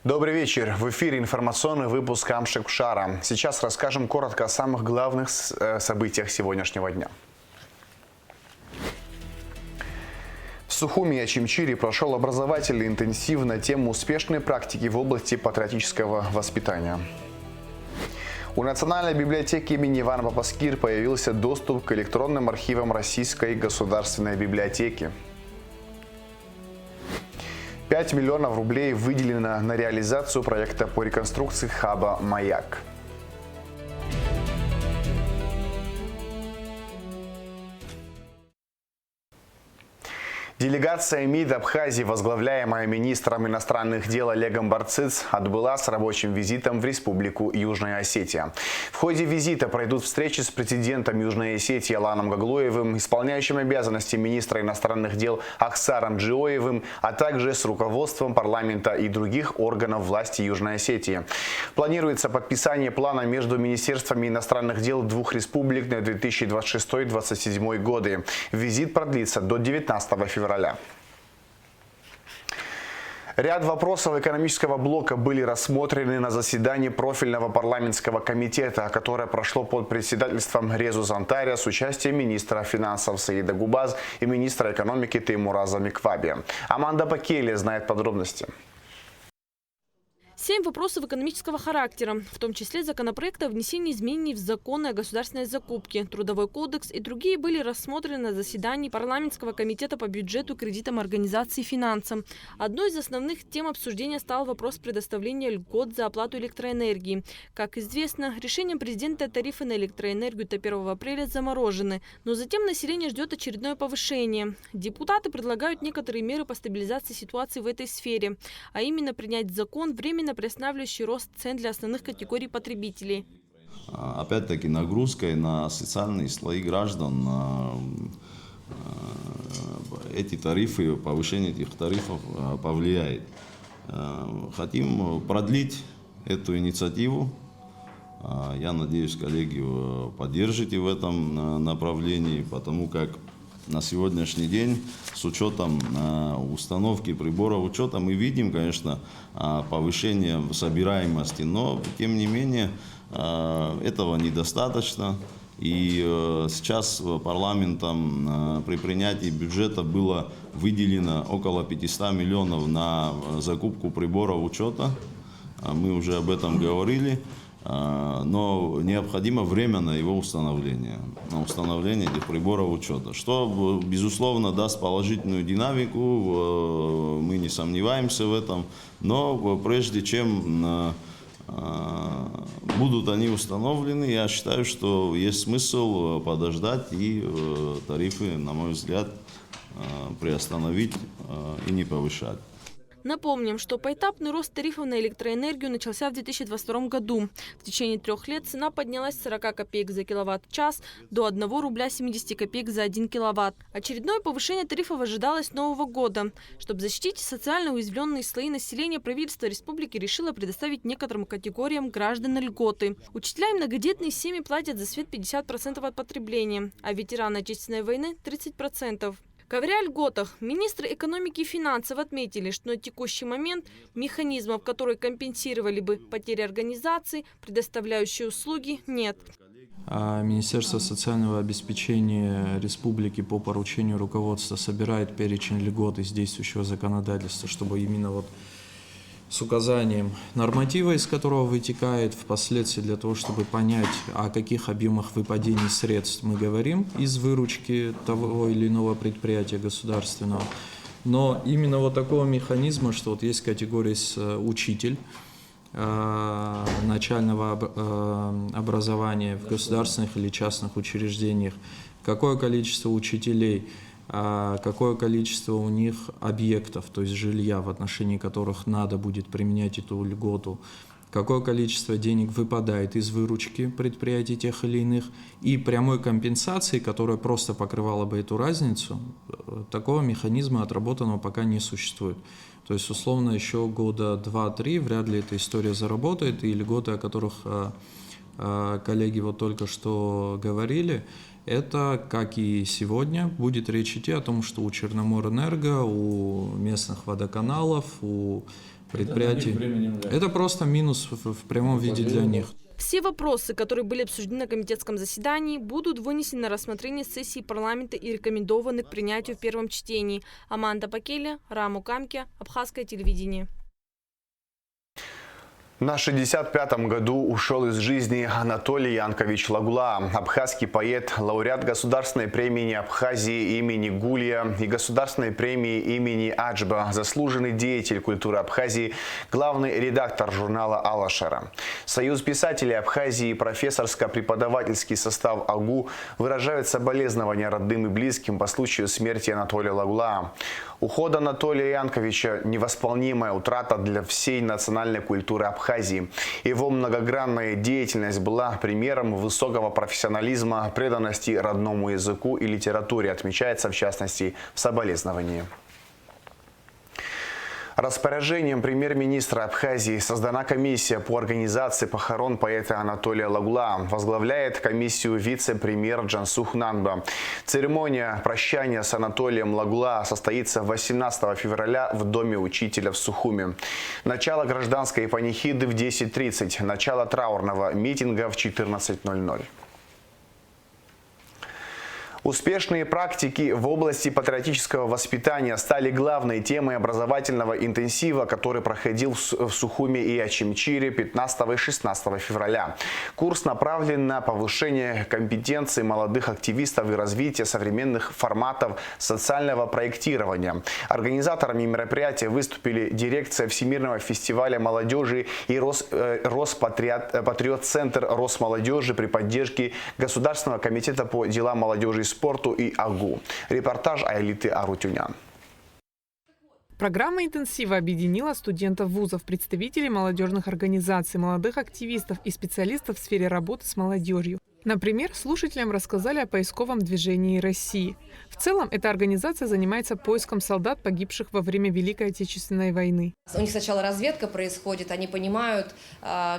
Добрый вечер. В эфире информационный выпуск Амшикушара. Сейчас расскажем коротко о самых главных событиях сегодняшнего дня. В Сухуми и Очимчире прошел образовательный интенсив на тему успешной практики в области патриотического воспитания. У Национальной библиотеки имени Ивана Папаскир появился доступ к электронным архивам Российской государственной библиотеки. 5 миллионов рублей выделено на реализацию проекта по реконструкции хаба «Маяк». Делегация МИД Абхазии, возглавляемая министром иностранных дел Олегом Барциц, отбыла с рабочим визитом в Республику Южная Осетия. В ходе визита пройдут встречи с президентом Южной Осетии Аланом Гаглоевым, исполняющим обязанности министра иностранных дел Ахсаром Джиоевым, а также с руководством парламента и других органов власти Южной Осетии. Планируется подписание плана между министерствами иностранных дел двух республик на 2026-2027 годы. Визит продлится до 19 февраля. Ряд вопросов экономического блока были рассмотрены на заседании профильного парламентского комитета, которое прошло под председательством Резу Зантаря с участием министра финансов Саида Губаз и министра экономики Теймураза Микваби. Аманда Пакели знает подробности. 7 вопросов экономического характера, в том числе законопроекта о внесении изменений в законы о государственной закупке, Трудовой кодекс и другие были рассмотрены на заседании парламентского комитета по бюджету, кредитам, организации и финансам. Одной из основных тем обсуждения стал вопрос предоставления льгот за оплату электроэнергии. Как известно, решением президента тарифы на электроэнергию до 1 апреля заморожены, но затем население ждет очередное повышение. Депутаты предлагают некоторые меры по стабилизации ситуации в этой сфере, а именно принять закон, временно приостанавливающий рост цен для основных категорий потребителей. Опять-таки нагрузкой на социальные слои граждан эти тарифы, повышение этих тарифов повлияет. Хотим продлить эту инициативу. Я надеюсь, коллеги, вы поддержите в этом направлении, потому как на сегодняшний день с учетом установки приборов учета мы видим, конечно, повышение собираемости, но тем не менее этого недостаточно. И сейчас парламентом при принятии бюджета было выделено около 500 миллионов на закупку приборов учета. Мы уже об этом говорили. Но необходимо время на его установление, на установление этих приборов учета, что, безусловно, даст положительную динамику, мы не сомневаемся в этом, но прежде чем будут они установлены, я считаю, что есть смысл подождать и тарифы, на мой взгляд, приостановить и не повышать. Напомним, что поэтапный рост тарифов на электроэнергию начался в 2022 году. В течение 3 лет цена поднялась с 40 копеек за киловатт-час до 1 рубля 70 копеек за 1 киловатт. Очередное повышение тарифов ожидалось с Нового года. Чтобы защитить социально уязвленные слои населения, правительство республики решило предоставить некоторым категориям граждан льготы. Учителя и многодетные семьи платят за свет 50% от потребления, а ветераны Отечественной войны – 30%. Говоря о льготах, министры экономики и финансов отметили, что на текущий момент механизмов, которые компенсировали бы потери организаций, предоставляющие услуги, нет. Министерство социального обеспечения республики по поручению руководства собирает перечень льгот из действующего законодательства, чтобы именно с указанием норматива, из которого вытекает впоследствии для того, чтобы понять, о каких объемах выпадений средств мы говорим из выручки того или иного предприятия государственного. Но именно такого механизма, что есть категория учитель начального образования в государственных или частных учреждениях, какое количество учителей, какое количество у них объектов, то есть жилья, в отношении которых надо будет применять эту льготу, какое количество денег выпадает из выручки предприятий тех или иных, и прямой компенсации, которая просто покрывала бы эту разницу, такого механизма отработанного пока не существует. То есть, условно, еще года 2-3 вряд ли эта история заработает, и льготы, о которых коллеги только что говорили, это, как и сегодня, будет речь идти о том, что у Черноморэнерго, у местных водоканалов, у предприятий. Это просто минус в прямом виде для них. Все вопросы, которые были обсуждены на комитетском заседании, будут вынесены на рассмотрение сессии парламента и рекомендованы к принятию в первом чтении. Аманда Пакеля, Раму Камке, Абхазское телевидение. На 65-м году ушел из жизни Анатолий Янкович Лагула, абхазский поэт, лауреат Государственной премии Абхазии имени Гулия и Государственной премии имени Аджба, заслуженный деятель культуры Абхазии, главный редактор журнала «Алашара». Союз писателей Абхазии и профессорско-преподавательский состав АГУ выражают соболезнования родным и близким по случаю смерти Анатолия Лагула. Уход Анатолия Янковича – невосполнимая утрата для всей национальной культуры Абхазии. Его многогранная деятельность была примером высокого профессионализма, преданности родному языку и литературе, отмечается в частности в соболезновании. Распоряжением премьер-министра Абхазии создана комиссия по организации похорон поэта Анатолия Лагула. Возглавляет комиссию вице-премьер Джансух Нанба. Церемония прощания с Анатолием Лагула состоится 18 февраля в Доме учителя в Сухуми. Начало гражданской панихиды в 10:30, начало траурного митинга в 14:00. Успешные практики в области патриотического воспитания стали главной темой образовательного интенсива, который проходил в Сухуми и Ачимчире 15 и 16 февраля. Курс направлен на повышение компетенции молодых активистов и развитие современных форматов социального проектирования. Организаторами мероприятия выступили дирекция Всемирного фестиваля молодежи и Роспатриот-центр Росмолодежи при поддержке Государственного комитета по делам молодежи и спорту и АГУ. Репортаж Айлиты Арутюнян. Программа интенсива объединила студентов вузов, представителей молодежных организаций, молодых активистов и специалистов в сфере работы с молодежью. Например, слушателям рассказали о поисковом движении России. В целом, эта организация занимается поиском солдат, погибших во время Великой Отечественной войны. У них сначала разведка происходит, они понимают,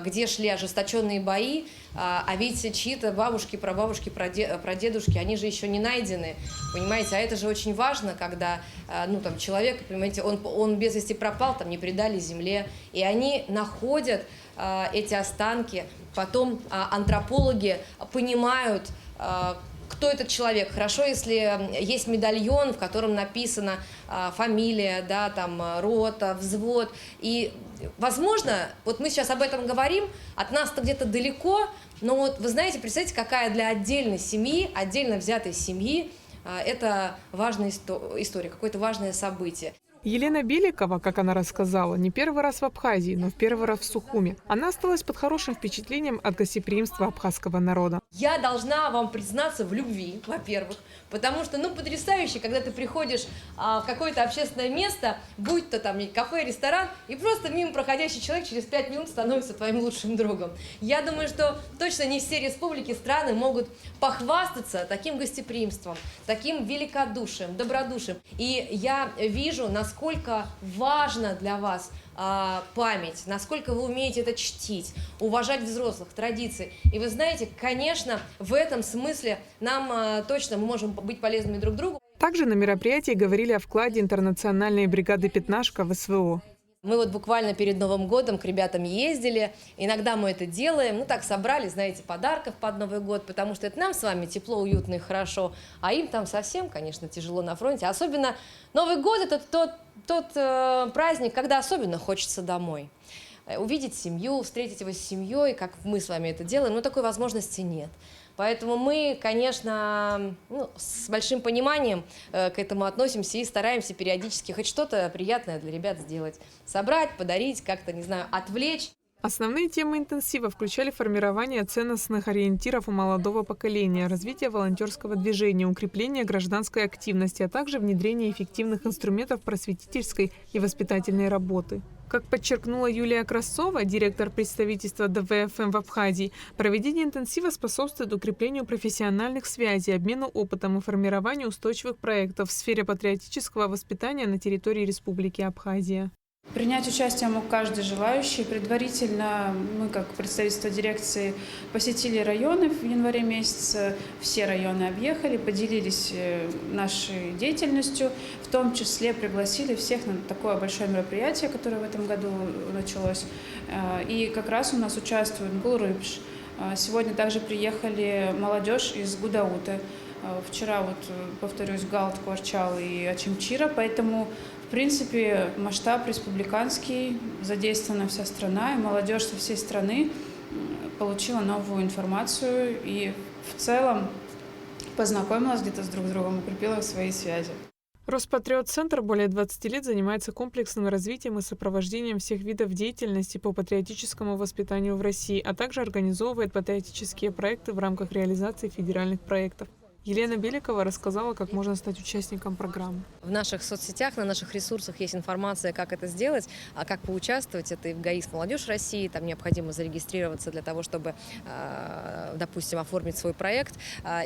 где шли ожесточенные бои, а ведь чьи-то бабушки, прабабушки, прадедушки, они же еще не найдены, понимаете, а это же очень важно, когда человек, понимаете, он без вести пропал, не предали земле, и они находят эти останки, потом антропологи понимают, кто этот человек. Хорошо, если есть медальон, в котором написана фамилия, рота, взвод. И, возможно, вот мы сейчас об этом говорим, от нас-то где-то далеко, но вот вы знаете, представьте, какая для отдельной семьи, отдельно взятой семьи, это важная история, какое-то важное событие. Елена Беликова, как она рассказала, не первый раз в Абхазии, но в первый раз в Сухуми. Она осталась под хорошим впечатлением от гостеприимства абхазского народа. Я должна вам признаться в любви, во-первых, потому что, потрясающе, когда ты приходишь в какое-то общественное место, будь то кафе, ресторан, и просто мимо проходящий человек через 5 минут становится твоим лучшим другом. Я думаю, что точно не все республики, страны могут похвастаться таким гостеприимством, таким великодушием, добродушием. И я вижу, насколько важно для вас память, насколько вы умеете это чтить, уважать взрослых, традиции. И вы знаете, конечно, в этом смысле нам точно мы можем быть полезными друг другу. Также на мероприятии говорили о вкладе интернациональной бригады «Пятнашка» в СВО. Мы вот буквально перед Новым годом к ребятам ездили, иногда мы это делаем, собрали, знаете, подарков под Новый год, потому что это нам с вами тепло, уютно и хорошо, а им там совсем, конечно, тяжело на фронте. Особенно Новый год – это тот праздник, когда особенно хочется домой. Увидеть семью, встретить его с семьей, как мы с вами это делаем, но такой возможности нет. Поэтому мы, конечно, с большим пониманием к этому относимся и стараемся периодически хоть что-то приятное для ребят сделать. Собрать, подарить, как-то, отвлечь. Основные темы интенсива включали формирование ценностных ориентиров у молодого поколения, развитие волонтерского движения, укрепление гражданской активности, а также внедрение эффективных инструментов просветительской и воспитательной работы. Как подчеркнула Юлия Красова, директор представительства ДВФМ в Абхазии, проведение интенсива способствует укреплению профессиональных связей, обмену опытом и формированию устойчивых проектов в сфере патриотического воспитания на территории Республики Абхазия. Принять участие мог каждый желающий. Предварительно мы, как представительство дирекции, посетили районы в январе месяце. Все районы объехали, поделились нашей деятельностью. В том числе пригласили всех на такое большое мероприятие, которое в этом году началось. И как раз у нас участвует Гулрыбш. Сегодня также приехали молодежь из Гудауты. Вчера, повторюсь, Галт, Кварчал и Ачимчира, поэтому, в принципе, масштаб республиканский, задействована вся страна, и молодежь со всей страны получила новую информацию и в целом познакомилась где-то друг с другом, укрепила свои связи. Роспатриот-центр более 20 лет занимается комплексным развитием и сопровождением всех видов деятельности по патриотическому воспитанию в России, а также организовывает патриотические проекты в рамках реализации федеральных проектов. Елена Беликова рассказала, как можно стать участником программы. В наших соцсетях, на наших ресурсах есть информация, как это сделать, а как поучаствовать. Это и в ГАИС «Молодежь России». Там необходимо зарегистрироваться для того, чтобы, допустим, оформить свой проект.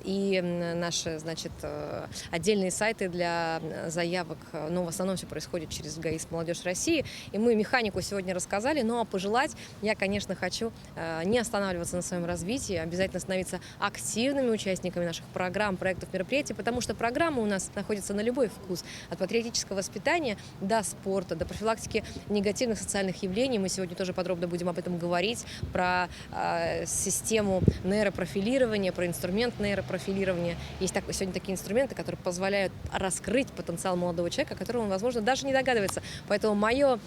И наши, отдельные сайты для заявок. Но в основном все происходит через ГАИС «Молодежь России». И мы механику сегодня рассказали. Ну а пожелать я, конечно, хочу не останавливаться на своем развитии, обязательно становиться активными участниками наших программ, проектов, мероприятий, потому что программа у нас находится на любой вкус. От патриотического воспитания до спорта, до профилактики негативных социальных явлений. Мы сегодня тоже подробно будем об этом говорить, про систему нейропрофилирования, про инструмент нейропрофилирования. Есть сегодня такие инструменты, которые позволяют раскрыть потенциал молодого человека, о котором он, возможно, даже не догадывается. Поэтому мое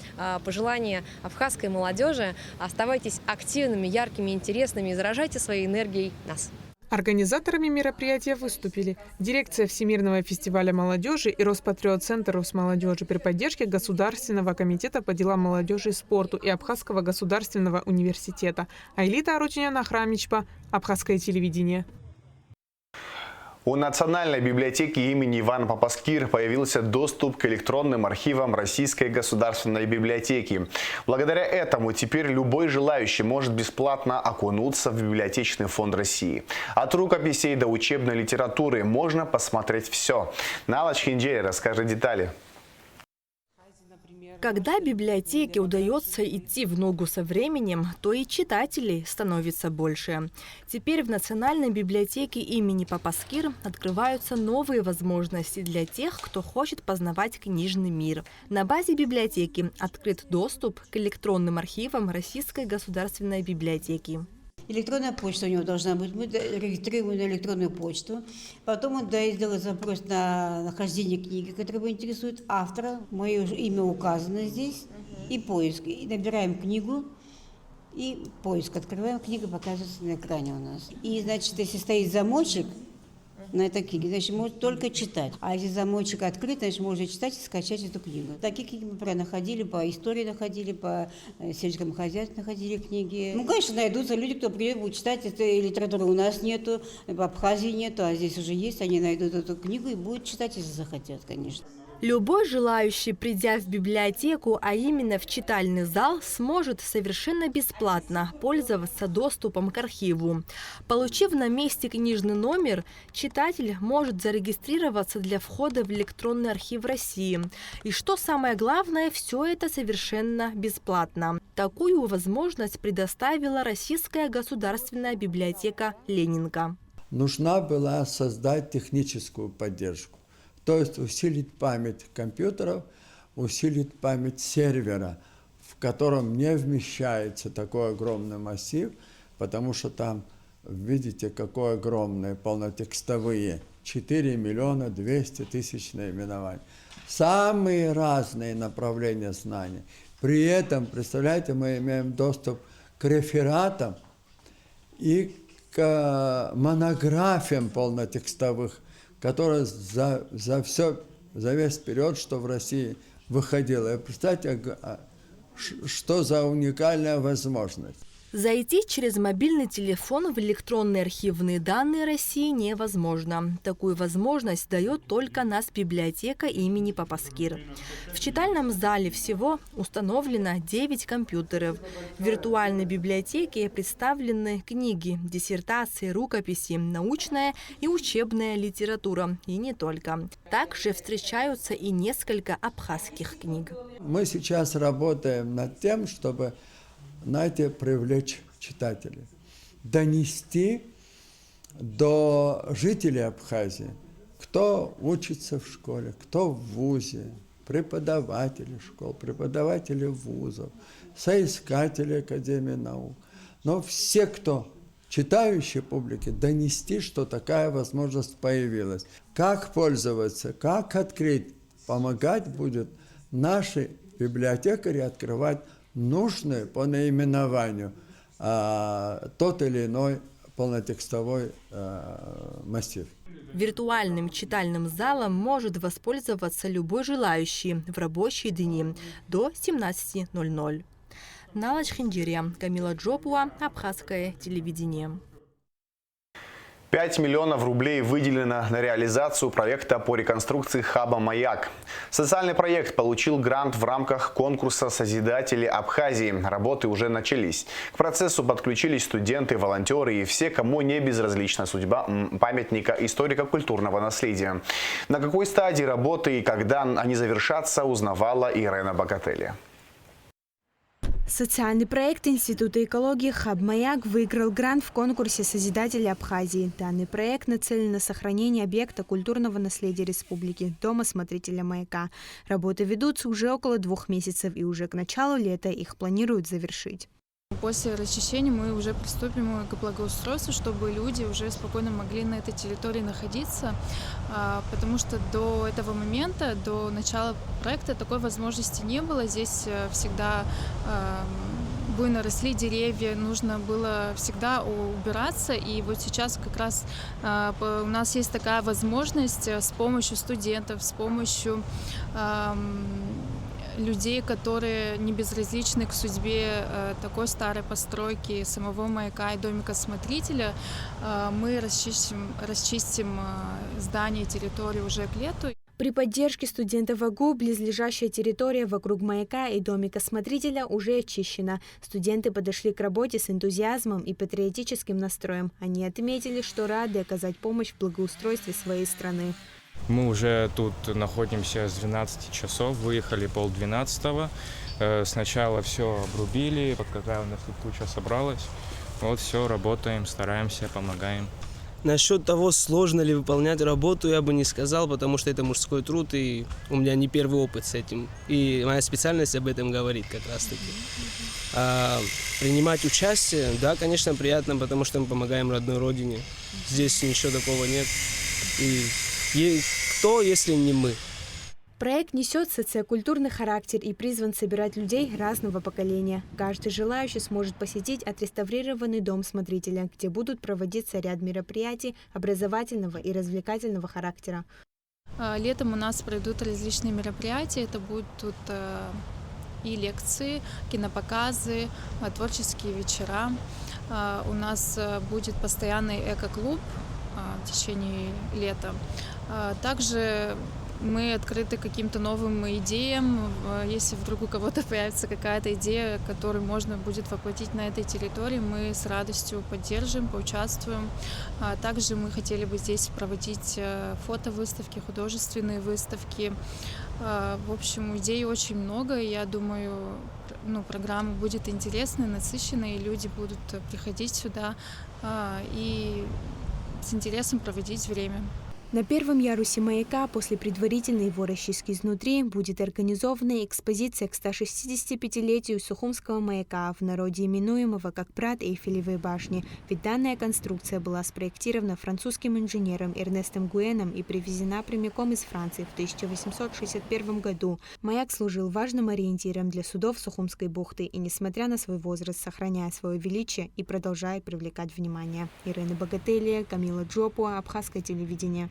пожелание абхазской молодежи: оставайтесь активными, яркими, интересными и заражайте своей энергией нас. Организаторами мероприятия выступили дирекция Всемирного фестиваля молодежи и Роспатриот-центр Росмолодежи при поддержке Государственного комитета по делам молодежи и спорту и Абхазского государственного университета. Айлита Арутюнян, Ахрамичпа, Абхазское телевидение. У Национальной библиотеки имени Ивана Папаскир появился доступ к электронным архивам Российской государственной библиотеки. Благодаря этому теперь любой желающий может бесплатно окунуться в библиотечный фонд России. От рукописей до учебной литературы можно посмотреть все. Налач Хинджей расскажет детали. Когда библиотеке удается идти в ногу со временем, то и читателей становится больше. Теперь в Национальной библиотеке имени Папаскир открываются новые возможности для тех, кто хочет познавать книжный мир. На базе библиотеки открыт доступ к электронным архивам Российской государственной библиотеки. Электронная почта у него должна быть. Мы регистрируем на электронную почту. Потом он сделает запрос на нахождение книги, которая его интересует, автора. Мое имя указано здесь. И поиск. И набираем книгу. И поиск. Открываем, книга показывается на экране у нас. И, значит, если стоит замочек на этой книге, значит, может только читать. А если замочек открыт, значит, можно читать и скачать эту книгу. Такие книги мы находили, по истории находили, по сельскому хозяйству находили книги. Ну, конечно, найдутся люди, кто придет, будет читать. Этой литературы у нас нету, в Абхазии нету, а здесь уже есть. Они найдут эту книгу и будут читать, если захотят, конечно. Любой желающий, придя в библиотеку, а именно в читальный зал, сможет совершенно бесплатно пользоваться доступом к архиву. Получив на месте книжный номер, читатель может зарегистрироваться для входа в электронный архив России. И что самое главное, все это совершенно бесплатно. Такую возможность предоставила Российская государственная библиотека Ленинка. Нужна была создать техническую поддержку. То есть усилить память компьютеров, усилить память сервера, в котором не вмещается такой огромный массив, потому что там, видите, какое огромное, полнотекстовые, 4 миллиона 200 тысяч наименований. Самые разные направления знаний. При этом, представляете, мы имеем доступ к рефератам и к монографиям полнотекстовых, которая за весь период, что в России выходила. И представьте, что за уникальная возможность. Зайти через мобильный телефон в электронные архивные данные России невозможно. Такую возможность дает только Нацбиблиотека имени Папаскир. В читальном зале всего установлено 9 компьютеров. В виртуальной библиотеке представлены книги, диссертации, рукописи, научная и учебная литература. И не только. Также встречаются и несколько абхазских книг. Мы сейчас работаем над тем, чтобы, знаете, привлечь читателей, донести до жителей Абхазии, кто учится в школе, кто в вузе, преподаватели школ, преподаватели вузов, соискатели Академии наук. Но все, кто читающей публике, донести, что такая возможность появилась. Как пользоваться, как открыть, помогать будет наши библиотекари открывать нужные по наименованию тот или иной полнотекстовой массив. Виртуальным читальным залом может воспользоваться любой желающий в рабочие дни до 17:00. Нала Чхиндирия, Камила Джопуа, Абхазское телевидение. 5 миллионов рублей выделено на реализацию проекта по реконструкции хаба «Маяк». Социальный проект получил грант в рамках конкурса «Созидатели Абхазии». Работы уже начались. К процессу подключились студенты, волонтеры и все, кому не безразлична судьба памятника историко-культурного наследия. На какой стадии работы и когда они завершатся, узнавала Ирена Богатели. Социальный проект Института экологии «Хаб Маяк» выиграл грант в конкурсе «Созидатели Абхазии». Данный проект нацелен на сохранение объекта культурного наследия республики – Дома смотрителя маяка. Работы ведутся уже около 2 месяцев, и уже к началу лета их планируют завершить. После расчищения мы уже приступим к благоустройству, чтобы люди уже спокойно могли на этой территории находиться, потому что до этого момента, до начала проекта такой возможности не было. Здесь всегда буйно росли деревья, нужно было всегда убираться, и вот сейчас как раз у нас есть такая возможность с помощью студентов, с помощью людей, которые не безразличны к судьбе такой старой постройки, самого маяка и домика смотрителя. Мы расчистим здание и территорию уже к лету. При поддержке студентов АГУ близлежащая территория вокруг маяка и домика смотрителя уже очищена. Студенты подошли к работе с энтузиазмом и патриотическим настроем. Они отметили, что рады оказать помощь в благоустройстве своей страны. Мы уже тут находимся с 12 часов, выехали 11:30. Сначала все обрубили, вот какая у нас тут куча собралась. Вот все, работаем, стараемся, помогаем. Насчет того, сложно ли выполнять работу, я бы не сказал, потому что это мужской труд, и у меня не первый опыт с этим. И моя специальность об этом говорит как раз-таки. Принимать участие, да, конечно, приятно, потому что мы помогаем родной родине. Здесь ничего такого нет. И кто, если не мы? Проект несет социокультурный характер и призван собирать людей разного поколения. Каждый желающий сможет посетить отреставрированный дом смотрителя, где будут проводиться ряд мероприятий образовательного и развлекательного характера. Летом у нас пройдут различные мероприятия. Это будут тут и лекции, кинопоказы, творческие вечера. У нас будет постоянный эко-клуб в течение лета. Также мы открыты каким-то новым идеям. Если вдруг у кого-то появится какая-то идея, которую можно будет воплотить на этой территории, мы с радостью поддержим, поучаствуем. Также мы хотели бы здесь проводить фотовыставки, художественные выставки. В общем, идей очень много, и я думаю, программа будет интересной, насыщенной, и люди будут приходить сюда и с интересом проводить время. На первом ярусе маяка после предварительной его расчистки изнутри будет организована экспозиция к 165-летию Сухумского маяка, в народе именуемого как брат Эйфелевой башни. Ведь данная конструкция была спроектирована французским инженером Эрнестом Гуэном и привезена прямиком из Франции в 1861 году. Маяк служил важным ориентиром для судов Сухумской бухты и, несмотря на свой возраст, сохраняя свое величие и продолжая привлекать внимание. Ирена Богатели, Камила Джопуа, Абхазское телевидение.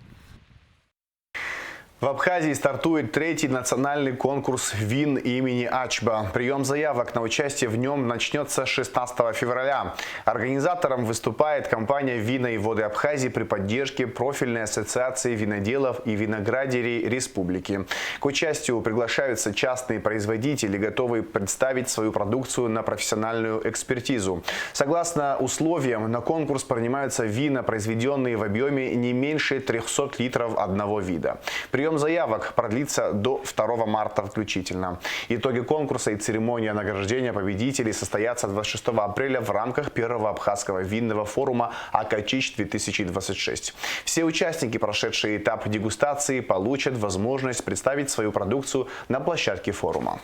В Абхазии стартует 3-й национальный конкурс вин имени Ачба. Прием заявок на участие в нем начнется 16 февраля. Организатором выступает компания «Вина и воды Абхазии» при поддержке профильной ассоциации виноделов и виноградарей республики. К участию приглашаются частные производители, готовые представить свою продукцию на профессиональную экспертизу. Согласно условиям, на конкурс принимаются вина, произведенные в объеме не меньше 300 литров одного вида. Прием заявок продлится до 2 марта включительно. Итоги конкурса и церемония награждения победителей состоятся 26 апреля в рамках первого абхазского винного форума «Акачич-2026». Все участники, прошедшие этап дегустации, получат возможность представить свою продукцию на площадке форума.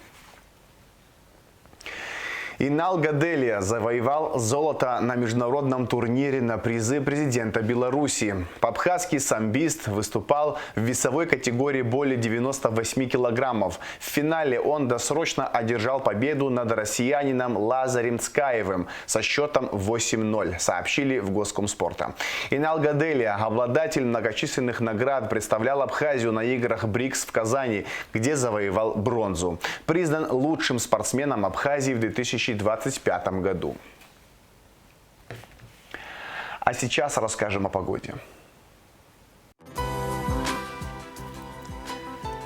Инал Гаделия завоевал золото на международном турнире на призы президента Беларуси. Абхазский самбист выступал в весовой категории более 98 килограммов. В финале он досрочно одержал победу над россиянином Лазарем Цкаевым со счетом 8-0, сообщили в Госкомспорта. Инал Гаделия, обладатель многочисленных наград, представлял Абхазию на играх БРИКС в Казани, где завоевал бронзу. Признан лучшим спортсменом Абхазии в 2025 году. А сейчас расскажем о погоде.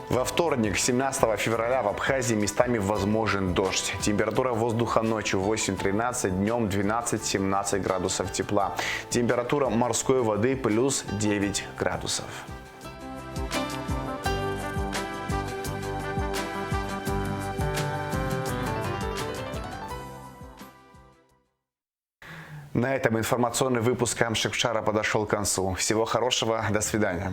Во вторник, 17 февраля, в Абхазии местами возможен дождь. Температура воздуха ночью 8-13, днем 12-17 градусов тепла. Температура морской воды плюс 9 градусов. На этом информационный выпуск Амшикшара подошел к концу. Всего хорошего, до свидания.